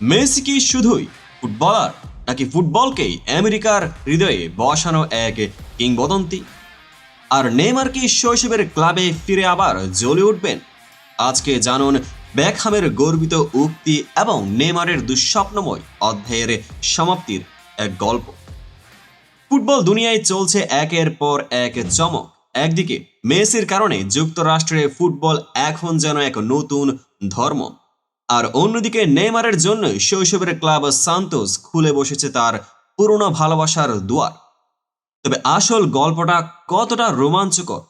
Messi কি শুধুই footballer, নাকি ফুটবলকেই আমেরিকার হৃদয়ে বসানো এক কিংবদন্তি? আর নেইমার কি শৈশবের ক্লাবে ফিরে আবার জ্বলে উঠবেন? আজকে জানুন বেকহামের গর্বিত উক্তি এবং নেইমারের দুঃস্বপ্নময় অধ্যায়ের সমাপ্তির এক গল্প। ফুটবল দুনিয়ায় চলছে একের পর এক চমক। একদিকে মেসির কারণে যুক্তরাষ্ট্রে ফুটবল এখন যেন এক নতুন ধর্ম, আর অন্যদিকে নেইমারের জন্য শৈশবের ক্লাব সান্তোস খুলে বসেছে তার পুরনো ভালোবাসার দুয়ার। তবে আসল গল্পটা কতটা রোমাঞ্চকর,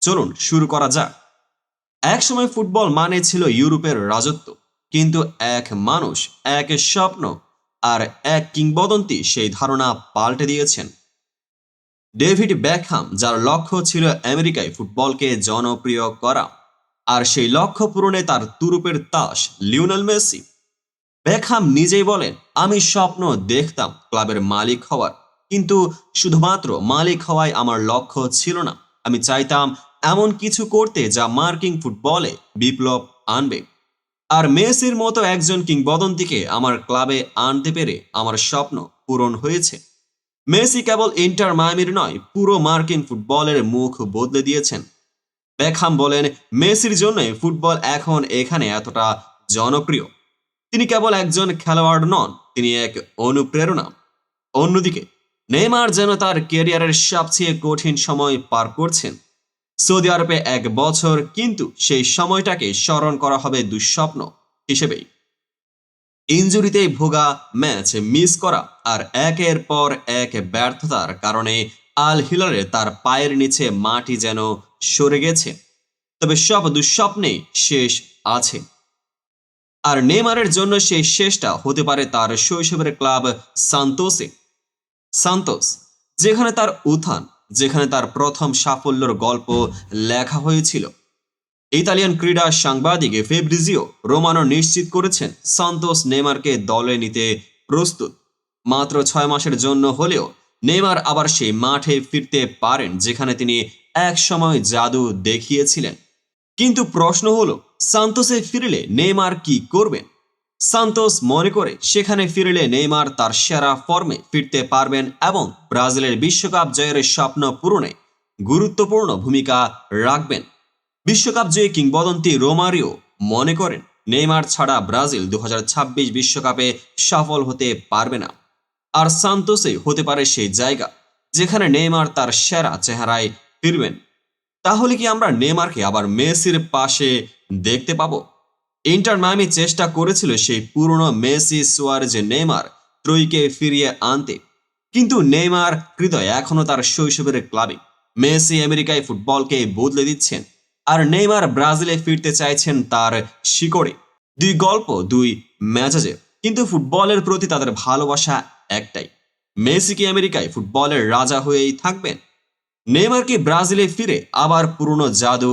চলুন শুরু করা যাক। একসময় ফুটবল মানে ছিল ইউরোপের রাজত্ব, কিন্তু এক মানুষ, এক স্বপ্ন আর এক কিংবদন্তি সেই ধারণা পাল্টে দিয়েছেন। ডেভিড বেকহাম, যার লক্ষ্য ছিল আমেরিকায় ফুটবলকে জনপ্রিয় করা, আর সেই লক্ষ্য পূরণে তার তুরুপের তাস লিওনেল মেসি। বেকহাম নিজেই বলেন, আমি স্বপ্ন দেখতাম ক্লাবের মালিক হওয়ার, কিন্তু শুধুমাত্র মালিক হওয়াই আমার লক্ষ্য ছিল না। আমি চাইতাম এমন কিছু করতে যা মার্কিন ফুটবলে বিপ্লব আনবে। আর মেসির মতো একজন কিংবদন্তিকে আমার ক্লাবে আনতে পেরে আমার স্বপ্ন পূরণ হয়েছে। মেসি কেবল ইন্টার মায়ামির নয়, পুরো মার্কিন ফুটবলের মুখ বদলে দিয়েছেন। বেকহাম বলেন, মেসির জন্যই ফুটবল এখন এখানে এতটা জনপ্রিয়। তিনি কেবল একজন খেলোয়াড় নন, তিনি এক অনুপ্রেরণা। অন্যদিকে নেইমার যেন তার ক্যারিয়ারের সবচেয়ে কঠিন সময় পার করছেন। সৌদি আরবে 1 বছর, কিন্তু সেই সময়টাকে স্মরণ করা হবে দুঃস্বপ্ন হিসেবেই। ইনজুরিতেই ভোগা, ম্যাচ মিস করা আর একের পর এক ব্যর্থতার কারণে আল হিলালে তার পায়ের নিচে মাটি যেন সরে গেছে। তবে সব দুঃস্বপ্নেই শেষ আছে। আর নেইমারের জন্য সেই শেষটা হতে পারে তার শৈশবের ক্লাব সান্তোসে। সান্তোস, যেখানে তার উত্থান, যেখানে তার প্রথম সাফল্যের গল্প লেখা হয়েছিল। ইতালিয়ান ক্রীড়া সাংবাদিক ফেব্রিজিও রোমানো নিশ্চিত করেছেন সান্তোস নেইমারকে দলে নিতে প্রস্তুত। মাত্র 6 মাসের জন্য হলেও নেইমার আবার সেই মাঠে ফিরতে পারেন যেখানে তিনি এক সময় জাদু দেখিয়েছিলেন। কিন্তু প্রশ্ন হলো, সান্তোসে ফিরলে নেইমার কি করবেন? সান্তোস মনে করে সেখানে ফিরলে নেইমার তার সেরা ফর্মে ফিরতে পারবেন এবং ব্রাজিলের বিশ্বকাপ জয়ের স্বপ্ন পূরণে গুরুত্বপূর্ণ ভূমিকা রাখবেন। বিশ্বকাপ জয়ী কিংবদন্তি রোমারিও মনে করেন, নেইমার ছাড়া ব্রাজিল 2026 বিশ্বকাপে সফল হতে পারবে না। আর সান্তোসই হতে পারে সেই জায়গা যেখানে নেইমার তার সেরা চেহারায় ফিরবেন। তাহলে কি আমরা নেইমারকে আবার মেসির পাশে দেখতে পাবো? ইন্টার মায়ামি চেষ্টা করেছিল সেই পুরনো মেসি, সুয়ারেজ, নেইমার ত্রয়ীকে ফিরিয়ে আনতে, কিন্তু নেইমার হৃদয় এখনো তার শৈশবের ক্লাবে। মেসি আমেরিকায় ফুটবলকে বদলে দিচ্ছেন, আর নেইমার ব্রাজিলে ফিরতে চাইছেন তার শিকড়ে। দুই গল্প, দুই মেজাজে, কিন্তু ফুটবলের প্রতি তাদের ভালোবাসা একটাই। মেসি কি আমেরিকায় ফুটবলের রাজা হয়েই থাকবেন? নেইমার কি ব্রাজিলে ফিরে আবার পুরনো জাদু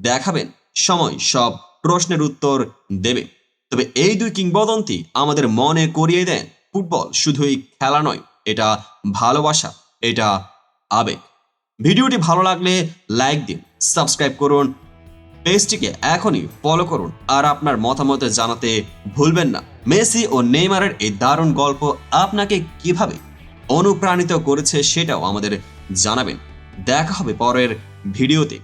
দেখাবেন? সময় সব প্রশ্নের উত্তর দেবে। তবে এই দুই কিংবদন্তি আমাদের মনে করিয়ে দেন, ফুটবল শুধুই খেলা নয়, এটা ভালোবাসা, এটা আবেগ। ভিডিওটি ভালো লাগলে লাইক দিন, সাবস্ক্রাইব করুন, পেজটিকে এখনই ফলো করুন, আর আপনার মতামত জানাতে ভুলবেন না। মেসি ও নেইমারের এই দারুণ গল্প আপনাকে কিভাবে অনুপ্রাণিত করেছে সেটাও আমাদের জানাবেন। দেখা হবে পরের ভিডিওতে।